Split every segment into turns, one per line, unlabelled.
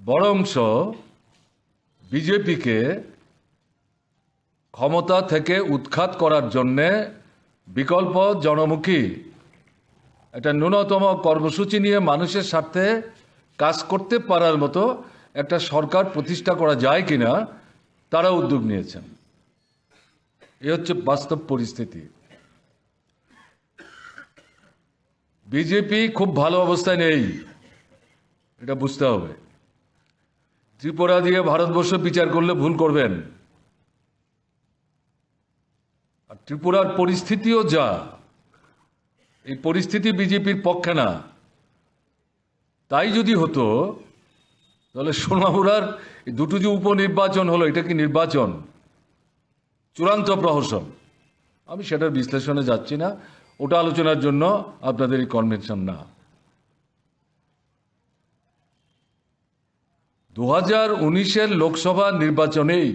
বরংশ বিজেপিকে ক্ষমতা থেকে উৎখাত করার জন্যে বিকল্প জনমুখী একটা ন্যূনতম কর্মসূচি নিয়ে মানুষের স্বার্থে কাজ করতে পারার মতো একটা সরকার প্রতিষ্ঠা করা যায় কিনা তারা উদ্যোগ নিয়েছেন। এ হচ্ছে বাস্তব পরিস্থিতি। বিজেপি খুব ভালো অবস্থায় নেই, এটা বুঝতে হবে। ত্রিপুরা দিয়ে ভারতবর্ষ বিচার করলে ভুল করবেন। আর ত্রিপুরার পরিস্থিতিও যা, এই পরিস্থিতি বিজেপির পক্ষে না। তাই যদি হতো তাহলে সোনামুড়ার দুটো যে উপনির্বাচন হলো, এটা কি নির্বাচন? চূড়ান্ত প্রহসন। আমি সেটার বিশ্লেষণে যাচ্ছি না, ওটা আলোচনার জন্য আপনাদের এই কনভেনশন না। 2019-এর লোকসভা নির্বাচনেই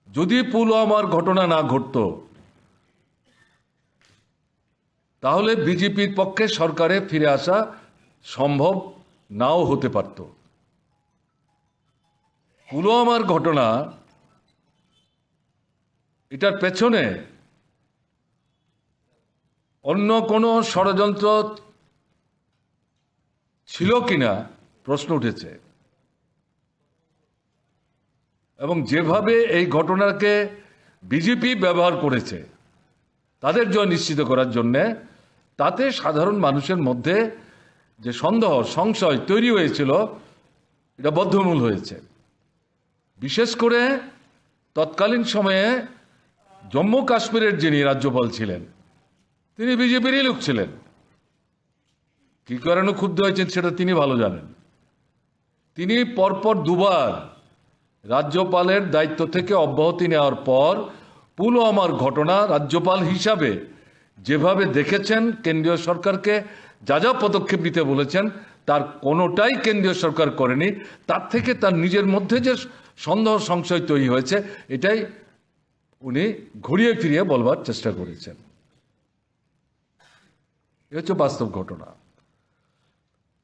যদি পুলওয়ামার ঘটনা না ঘটত তাহলে বিজেপির পক্ষে সরকারে ফিরে আসা সম্ভব নাও হতে পারত। পুলওয়ামার ঘটনা, এটার পেছনে অন্য কোনো ষড়যন্ত্র ছিল কিনা প্রশ্ন উঠেছে। এবং যেভাবে এই ঘটনাকে বিজেপি ব্যবহার করেছে তাদের জয় নিশ্চিত করার জন্যে, তাতে সাধারণ মানুষের মধ্যে যে সন্দেহ সংশয় তৈরি হয়েছিল, এটা বদ্ধমূল হয়েছে। বিশেষ করে তৎকালীন সময়ে জম্মু কাশ্মীরের যিনি রাজ্যপাল ছিলেন, তিনি বিজেপিরই লোক ছিলেন। কি কারণে ক্ষুব্ধ হয়েছেন সেটা তিনি ভালো জানেন। তিনি পরপর দুবার রাজ্যপালের দায়িত্ব থেকে অব্যাহতি নেওয়ার পর পুলওয়ামার ঘটনা রাজ্যপাল হিসাবে যেভাবে দেখেছেন, কেন্দ্রীয় সরকারকে যা যা পদক্ষেপ নিতে বলেছেন তার কোনোটাই কেন্দ্রীয় সরকার করেনি। তার থেকে তার নিজের মধ্যে যে সন্দেহ সংশয় তৈরি হয়েছে, এটাই উনি ঘুরিয়ে ফিরিয়ে বলবার চেষ্টা করেছেন। এ হচ্ছে বাস্তব ঘটনা।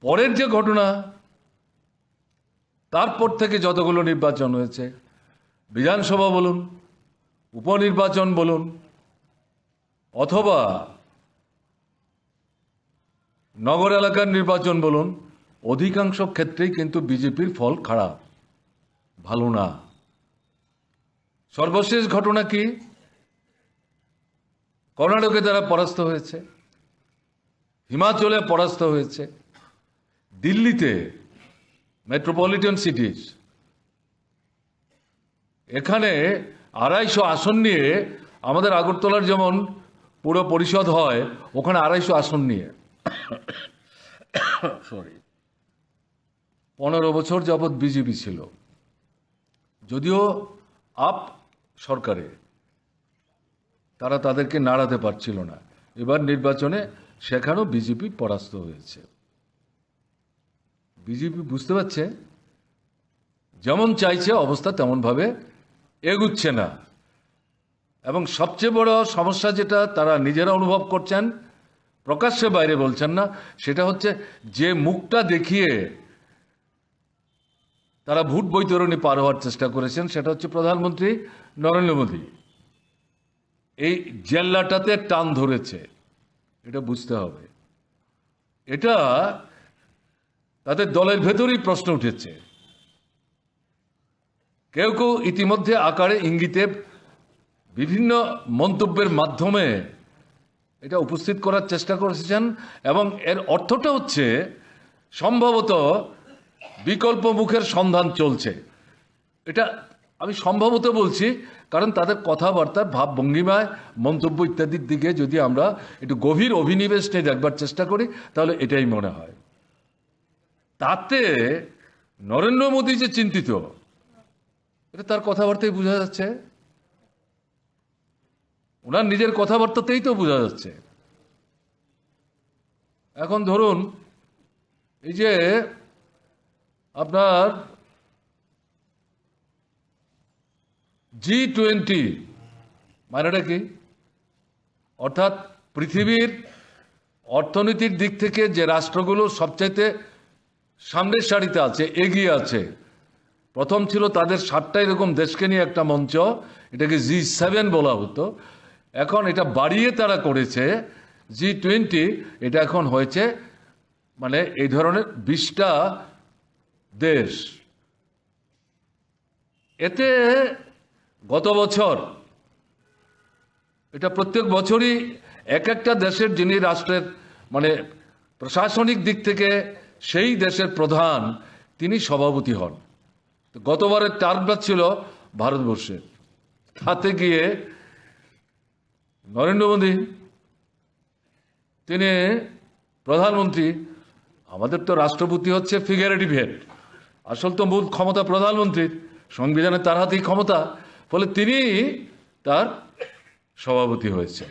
পরের যে ঘটনা, তারপর থেকে যতগুলো নির্বাচন হয়েছে, বিধানসভা বলুন, উপনির্বাচন বলুন, অথবা নগর এলাকার নির্বাচন বলুন, অধিকাংশ ক্ষেত্রেই কিন্তু বিজেপির ফল খারাপ, ভালো না। সর্বশেষ ঘটনা কি? কর্ণাটকে তারা পরাস্ত হয়েছে, হিমাচলে পরাস্ত হয়েছে, দিল্লিতে মেট্রোপলিটন সিটিজ, এখানে 250 আসন নিয়ে, আমাদের আগরতলার যেমন পুরো পরিষদ হয়, ওখানে 250 আসন নিয়ে 15 বছর যাবৎ বিজেপি ছিল। যদিও আপ সরকারে তারা তাদেরকে নাড়াতে পারছিল না। এবার নির্বাচনে সেখানেও বিজেপি পরাস্ত হয়েছে। বিজেপি বুঝতে পারছে যেমন চাইছে অবস্থা তেমনভাবে এগুচ্ছে না। এবং সবচেয়ে বড় সমস্যা যেটা তারা নিজেরা অনুভব করছেন, প্রকাশ্যে বাইরে বলছেন না, সেটা হচ্ছে যে মুখটা দেখিয়ে তারা ভোট বৈতরণী পার হওয়ার চেষ্টা করেছেন, সেটা হচ্ছে প্রধানমন্ত্রী নরেন্দ্র মোদী। এই জেল্লাটাতে টান ধরেছে, এটা বুঝতে হবে। এটা তাদের দলের ভেতরেই প্রশ্ন উঠেছে। কেউ কেউ ইতিমধ্যে আকারে ইঙ্গিতে বিভিন্ন মন্তব্যের মাধ্যমে এটা উপস্থিত করার চেষ্টা করেছেন, এবং এর অর্থটা হচ্ছে সম্ভবত বিকল্প মুখের সন্ধান চলছে। এটা আমি সম্ভবত বলছি, কারণ তাদের কথাবার্তার ভাবভঙ্গিমায়, মন্তব্য ইত্যাদির দিকে যদি আমরা একটু গভীর অভিনিবেশ নিয়ে দেখবার চেষ্টা করি, তাহলে এটাই মনে হয়। তাতে নরেন্দ্র মোদী যে চিন্তিত, এটা তার কথাবার্তায় বোঝা যাচ্ছে, ওনার নিজের কথাবার্তাতেই তো বোঝা যাচ্ছে। এখন ধরুন, এই যে আপনার G20 মানেটা কি? অর্থাৎ পৃথিবীর অর্থনীতির দিক থেকে যে রাষ্ট্রগুলো সবচাইতে সামনের সারিতে আছে, এগিয়ে আছে। প্রথম ছিল তাদের 7টা এরকম দেশকে নিয়ে একটা মঞ্চ, এটাকে G7 বলা হতো। এখন এটা বাড়িয়ে তারা করেছে G20, এটা এখন হয়েছে মানে এই ধরনের 20টা দেশ। এতে গত বছর, এটা প্রত্যেক বছরই এক একটা দেশের যিনি রাষ্ট্রের মানে প্রশাসনিক দিক থেকে সেই দেশের প্রধান, তিনি সভাপতি হন। গতবারের টার্গেট ছিল ভারতবর্ষের, তাতে গিয়ে নরেন্দ্র মোদী তিনি প্রধানমন্ত্রী। আমাদের তো রাষ্ট্রপতি হচ্ছে ফিগারেটিভ হেড, আসল তো মূল ক্ষমতা প্রধানমন্ত্রীর, সংবিধানে তার হাতেই ক্ষমতা, ফলে তিনি তার সভাপতি হয়েছেন।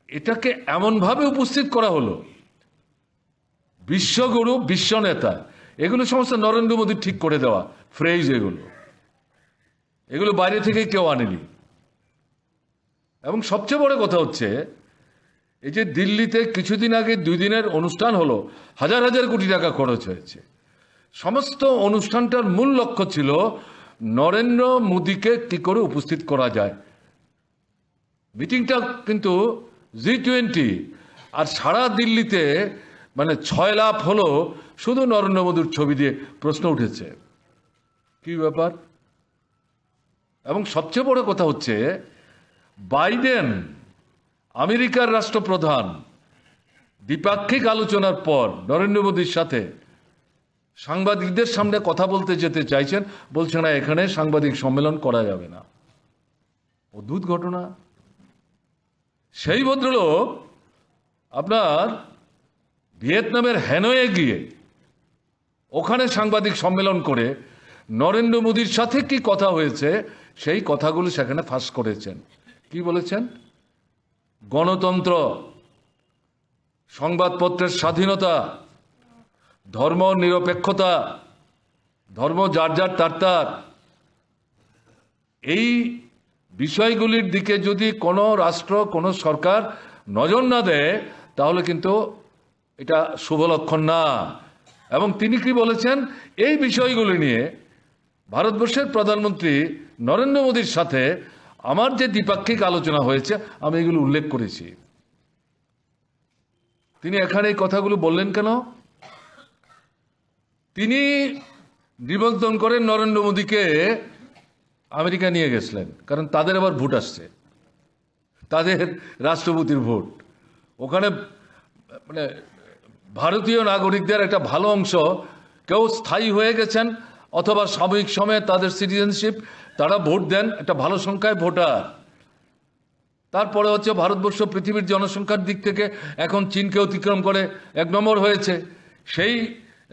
এটাকে এমনভাবে উপস্থিত করা হলো, বিশ্বগুরু, বিশ্ব নেতা, এগুলো সমস্ত নরেন্দ্র মোদী ঠিক করে দেওয়া ফ্রেজ, এগুলো বাইরে থেকে কেউ আনেনি। এবং সবচেয়ে বড় কথা হচ্ছে, এই যে দিল্লিতে কিছুদিন আগে 2 দিনের অনুষ্ঠান হলো, হাজার হাজার কোটি টাকা খরচ হয়েছে। সমস্ত অনুষ্ঠানটার মূল লক্ষ্য ছিল নরেন্দ্র মোদীকে কি করে উপস্থিত করা যায়। মিটিংটা কিন্তু G20, আর সারা দিল্লিতে মানে 6 লাখ হলো শুধু নরেন্দ্র মোদীর ছবি দিয়ে। প্রশ্ন উঠেছে কি ব্যাপার। এবং সবচেয়ে বড় কথা হচ্ছে, বাইডেন আমেরিকার রাষ্ট্রপ্রধান দ্বিপাক্ষিক আলোচনার পর নরেন্দ্র মোদীর সাথে সাংবাদিকদের সামনে কথা বলতে যেতে চাইছেন, বলছে না এখানে সাংবাদিক সম্মেলন করা যাবে না। অদ্ভুত ঘটনা। সেই ভদ্রলোক আপনার ভিয়েতনামের হ্যানয়ে গিয়ে ওখানে সাংবাদিক সম্মেলন করে নরেন্দ্র মোদীর সাথে কি কথা হয়েছে সেই কথাগুলো সেখানে ফাঁস করেছেন। কি বলেছেন? গণতন্ত্র, সংবাদপত্রের স্বাধীনতা, ধর্ম নিরপেক্ষতা, ধর্ম যার যার তার, এই বিষয়গুলির দিকে যদি কোনো রাষ্ট্র, কোনো সরকার নজর না দেয়, তাহলে কিন্তু এটা শুভ লক্ষণ না। এবং তিনি কি বলেছেন, এই বিষয়গুলি নিয়ে ভারতবর্ষের প্রধানমন্ত্রী নরেন্দ্র মোদীর সাথে আমার যে দ্বিপাক্ষিক আলোচনা হয়েছে, আমি এগুলো উল্লেখ করেছি। তিনি এখানে এই কথাগুলো বললেন কেন? তিনি নিমন্ত্রণ করে নরেন্দ্র মোদীকে আমেরিকা নিয়ে গেছিলেন, কারণ তাদের আবার ভোট আসছে, তাদের রাষ্ট্রপতির ভোট। ওখানে মানে ভারতীয় নাগরিকদের একটা ভালো অংশ, কেউ স্থায়ী হয়ে গেছেন অথবা সাময়িক সময়ে তাদের সিটিজেনশিপ, তারা ভোট দেন, একটা ভালো সংখ্যায় ভোটার। তারপরে হচ্ছে ভারতবর্ষ পৃথিবীর জনসংখ্যার দিক থেকে এখন চীনকে অতিক্রম করে 1 নম্বর হয়েছে। সেই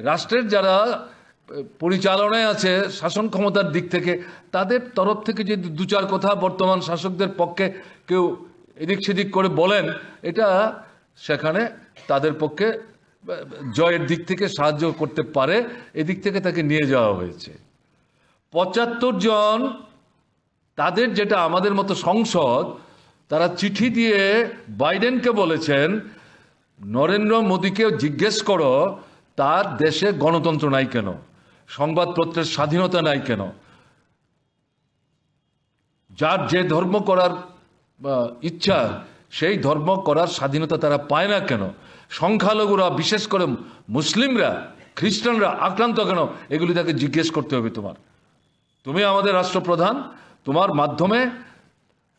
রাষ্ট্রের যারা পরিচালনায় আছে শাসন ক্ষমতার দিক থেকে, তাদের তরফ থেকে যদি 2-4 কথা বর্তমান শাসকদের পক্ষে কেউ এদিক সেদিক করে বলেন, এটা সেখানে তাদের পক্ষে জয়ের দিক থেকে সাহায্য করতে পারে, এদিক থেকে তাকে নিয়ে যাওয়া হয়েছে। 75 জন, তাদের যেটা আমাদের মতো সংসদ, তারা চিঠি দিয়ে বাইডেনকে বলেছেন, নরেন্দ্র মোদীকে জিজ্ঞেস করো তার দেশে গণতন্ত্র নাই কেন, সংবাদপত্রের স্বাধীনতা নাই কেন, যার যে ধর্ম করার ইচ্ছা সেই ধর্ম করার স্বাধীনতা তারা পায় না কেন, সংখ্যালঘুরা বিশেষ করে মুসলিমরা, খ্রিস্টানরা আক্রান্ত কেন, এগুলি তাকে জিজ্ঞেস করতে হবে। তুমি আমাদের রাষ্ট্রপ্রধান, তোমার মাধ্যমে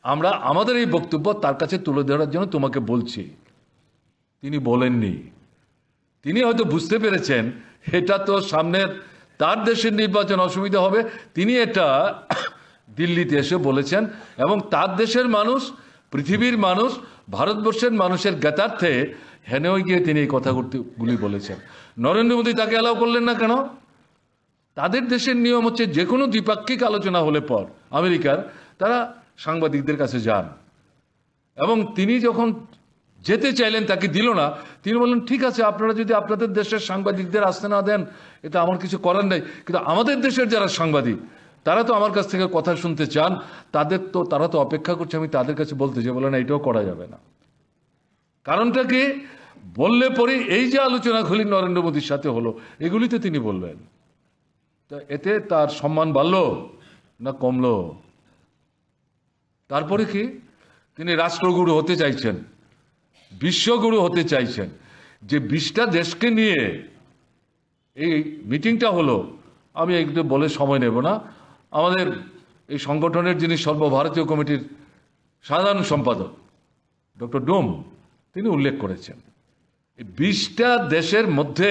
আমরা আমাদের এই বক্তব্য তার কাছে তুলে ধরার জন্য তোমাকে বলছি। তিনি বলেননি। তিনি হয়তো বুঝতে পেরেছেন এটা তো সামনের তার দেশের নির্বাচন, অসুবিধা হবে, তিনি এটা দিল্লিতে এসে বলেছেন। এবং তার দেশের মানুষ, পৃথিবীর মানুষ, ভারতবর্ষের মানুষের জ্ঞাতার্থে হ্যানয়ে গিয়ে তিনি এই কথাগুলি বলেছেন। নরেন্দ্র মোদী তাকে অ্যালাউ করলেন না কেন? তাদের দেশের নিয়ম হচ্ছে যে কোনো দ্বিপাক্ষিক আলোচনা হলে পর আমেরিকার, তারা সাংবাদিকদের কাছে যান। এবং তিনি যখন যেতে চাইলেন, তাকে দিল না। তিনি বললেন, ঠিক আছে, আপনারা যদি আপনাদের দেশের সাংবাদিকদের আসতে না দেন, এটা আমার কিছু করার নেই, কিন্তু আমাদের দেশের যারা সাংবাদিক, তারা তো আমার কাছ থেকে কথা শুনতে চান, তারা তো অপেক্ষা করছে আমি তাদের কাছে বলতে চাই। বলে না, এটাও করা যাবে না। কারণটা কি? বললে পরে এই যে আলোচনা খুলি নরেন্দ্র মোদীর সাথে হলো, এগুলিতে তিনি বললেন, তা এতে তার সম্মান বাড়লো না কমলো? তারপরে কি, তিনি রাষ্ট্রগুরু হতে চাইছেন, বিশ্বগুরু হতে চাইছেন। যে 20টা দেশকে নিয়ে এই মিটিংটা হলো, আমি একটু বলে সময় নেব না, আমাদের এই সংগঠনের যিনি সর্বভারতীয় কমিটির সাধারণ সম্পাদক ডক্টর ডোম, তিনি উল্লেখ করেছেন 20টা দেশের মধ্যে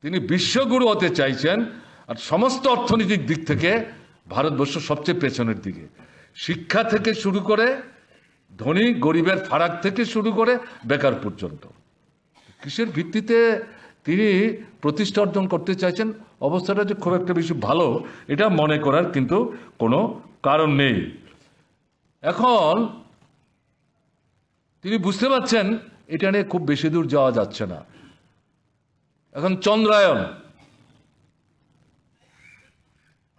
তিনি বিশ্বগুরু হতে চাইছেন। আর সমস্ত অর্থনৈতিক দিক থেকে ভারতবর্ষ সবচেয়ে পেছনের দিকে, শিক্ষা থেকে শুরু করে ধনী গরিবের ফারাক থেকে শুরু করে বেকার পর্যন্ত। কিসের ভিত্তিতে তিনি প্রতিষ্ঠা অর্জন করতে চাইছেন? অবস্থাটা যে খুব একটা বেশি ভালো এটা মনে করার কিন্তু কোনো কারণ নেই। এখন তিনি বুঝতে পারছেন এটা নিয়ে খুব বেশি দূর যাওয়া যাচ্ছে না। এখন চন্দ্রায়ন,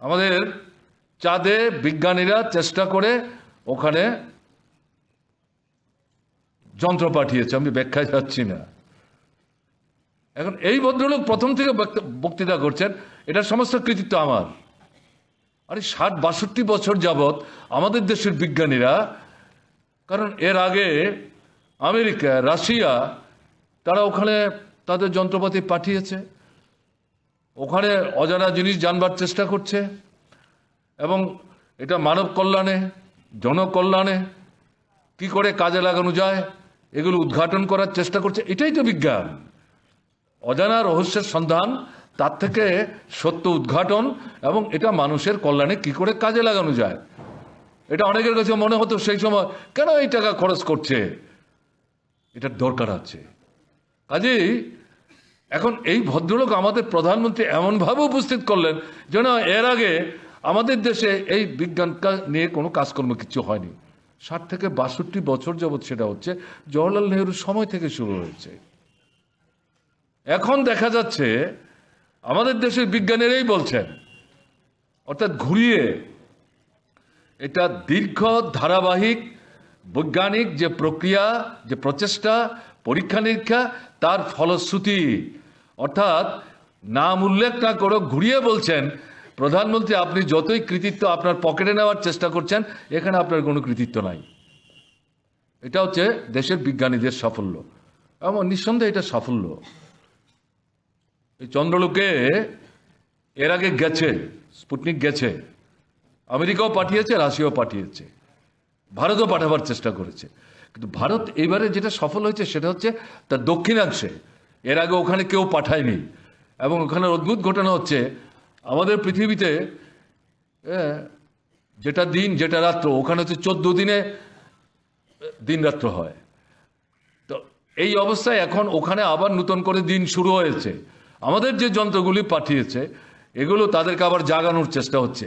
আমাদের চাঁদে বিজ্ঞানীরা চেষ্টা করে ওখানে যন্ত্র পাঠিয়েছে, আমি ব্যাখ্যায় যাচ্ছি না। এখন এই ভদ্রলোক প্রথম থেকে বক্তৃতা করছেন, এটার সমস্ত কৃতিত্ব আমার। আরে 60-62 বছর যাবৎ আমাদের দেশের বিজ্ঞানীরা, কারণ এর আগে আমেরিকা, রাশিয়া, তারা ওখানে তাদের যন্ত্রপাতি পাঠিয়েছে, ওখানে অজানা জিনিস জানবার চেষ্টা করছে, এবং এটা মানব কল্যাণে, জনকল্যাণে কি করে কাজে লাগানো যায় এগুলো উদ্ঘাটন করার চেষ্টা করছে। এটাই তো বিজ্ঞান, অজানা রহস্যের সন্ধান, তার থেকে সত্য উদ্ঘাটন, এবং এটা মানুষের কল্যাণে কি করে কাজে লাগানো যায়। এটা অনেকের কাছে মনে হতো সেই সময়, কেন এই টাকা খরচ করছে, এটার দরকার আছে। কাজেই এখন এই ভদ্রলোক আমাদের প্রধানমন্ত্রী এমনভাবে উপস্থিত করলেন যেন এর আগে আমাদের দেশে এই বিজ্ঞান নিয়ে কোনো কাজকর্ম কিছু হয়নি। 60 থেকে 62 বছর যাবৎ সেটা হচ্ছে, জওহরলাল নেহরুর সময় থেকে শুরু হয়েছে। এখন দেখা যাচ্ছে আমাদের দেশের বিজ্ঞানীরাই বলছেন, অর্থাৎ ঘুরিয়ে, এটা দীর্ঘ ধারাবাহিক বৈজ্ঞানিক যে প্রক্রিয়া, যে প্রচেষ্টা, পরীক্ষা নিরীক্ষা, তার ফলশ্রুতি। অর্থাৎ নাম উল্লেখ না করে ঘুরিয়ে বলছেন, প্রধানমন্ত্রী আপনি যতই কৃতিত্ব আপনার পকেটে নেওয়ার চেষ্টা করছেন, এখানে আপনার কোনো কৃতিত্ব নাই। এটা হচ্ছে দেশের বিজ্ঞানীদের সাফল্য, এবং নিঃসন্দেহে এটা সাফল্য। এই চন্দ্রলোকে এর আগে গেছে, স্পুটনিক গেছে, আমেরিকাও পাঠিয়েছে, রাশিয়াও পাঠিয়েছে, ভারতও পাঠাবার চেষ্টা করেছে। কিন্তু ভারত এবারে যেটা সফল হয়েছে সেটা হচ্ছে তার দক্ষিণাংশে, এর আগে ওখানে কেউ পাঠায়নি। এবং ওখানে অদ্ভুত ঘটনা হচ্ছে, আমাদের পৃথিবীতে যেটা দিন যেটা রাত্র, ওখানে হচ্ছে 14 দিনে দিন রাত্র হয়। তো এই অবস্থায় এখন ওখানে আবার নতুন করে দিন শুরু হয়েছে। আমাদের যে যন্ত্রগুলি পাঠিয়েছে এগুলো তাদেরকে আবার জাগানোর চেষ্টা হচ্ছে।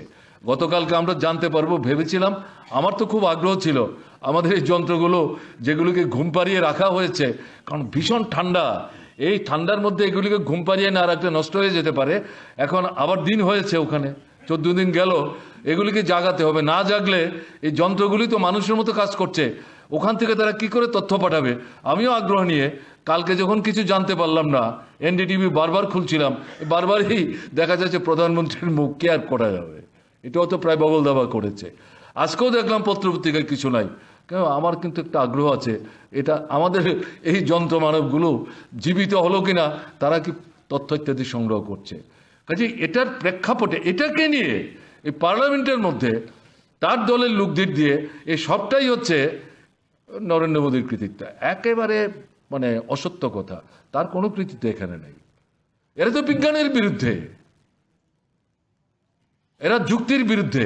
গতকালকে আমরা জানতে পারবো ভেবেছিলাম, আমার তো খুব আগ্রহ ছিল আমাদের এই যন্ত্রগুলো যেগুলোকে ঘুম পাড়িয়ে রাখা হয়েছে, কারণ ভীষণ ঠান্ডা, এই ঠান্ডার মধ্যে এগুলিকে ঘুম পাড়িয়ে না রাখলে নষ্ট হয়ে যেতে পারে। এখন আবার দিন হয়েছে, ওখানে 14 দিন গেল, এগুলিকে জাগাতে হবে। না জাগলে এই যন্ত্রগুলি তো মানুষের মতো কাজ করছে, ওখান থেকে তারা কি করে তথ্য পাঠাবে। আমিও আগ্রহ নিয়ে কালকে যখন কিছু জানতে পারলাম না, এনডিটিভি বারবার খুলছিলাম, বারবারই দেখা যাচ্ছে প্রধানমন্ত্রীর মুখ কে আর করা যাবে, এটাও তো প্রায় বগল দাবা করেছে। আজকেও দেখলাম পত্রপত্রিকায় কিছু নাই। কেন, আমার কিন্তু একটা আগ্রহ আছে, এটা আমাদের এই যন্ত্র মানবগুলো জীবিত হলো কিনা, তারা কি তথ্য ইত্যাদি সংগ্রহ করছে। কাজে এটার প্রেক্ষাপটে এটাকে নিয়ে এই পার্লামেন্টের মধ্যে তার দলের লোকদের দিয়ে এই সবটাই হচ্ছে নরেন্দ্র মোদীর কৃতিত্ব। একেবারে মানে অসত্য কথা, তার কোনো কৃতিত্ব এখানে নেই। এরা তো বিজ্ঞানের বিরুদ্ধে, এরা যুক্তির বিরুদ্ধে,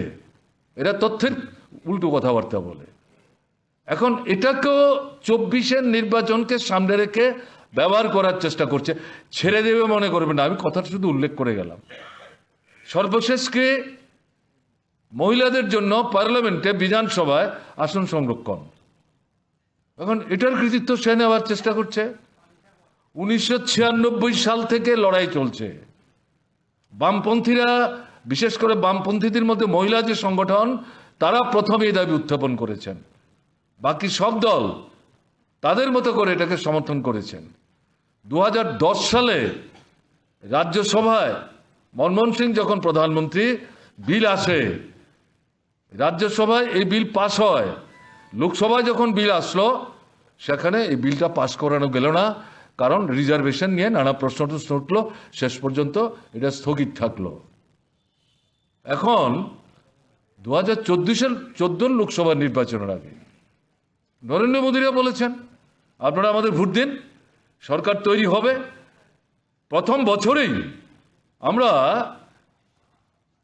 এরা তথ্যের উল্টো কথাবার্তা বলে। এখন এটাকেও 24-এর নির্বাচনকে সামনে রেখে ব্যবহার করার চেষ্টা করছে। ছেড়ে দেবে মনে করবে না, আমি কথাটা শুধু উল্লেখ করে গেলাম। সর্বশেষকে মহিলাদের জন্য পার্লামেন্টে, বিধানসভায় আসন সংরক্ষণ, এখন এটার কৃতিত্ব সে নেওয়ার চেষ্টা করছে। 1996 সাল থেকে লড়াই চলছে। বামপন্থীরা, বিশেষ করে বামপন্থীদের মধ্যে মহিলা যে সংগঠন, তারা প্রথমে এই দাবি উত্থাপন করেছেন। বাকি সব দল তাদের মতো করে এটাকে সমর্থন করেছেন। 2010 সালে রাজ্যসভায় মনমোহন সিং যখন প্রধানমন্ত্রী, বিল আসে, রাজ্যসভায় এই বিল পাস হয়, লোকসভায় যখন বিল আসলো সেখানে এই বিলটা পাস করানো গেল না, কারণ রিজার্ভেশন নিয়ে নানা প্রশ্ন উঠলো, শেষ পর্যন্ত এটা স্থগিত থাকলো। এখন 2014 লোকসভা নির্বাচনের আগে নরেন্দ্র মোদীরা বলেছেন আপনারা আমাদের ভোট দিন, সরকার তৈরি হবে। প্রথম বছরেই আমরা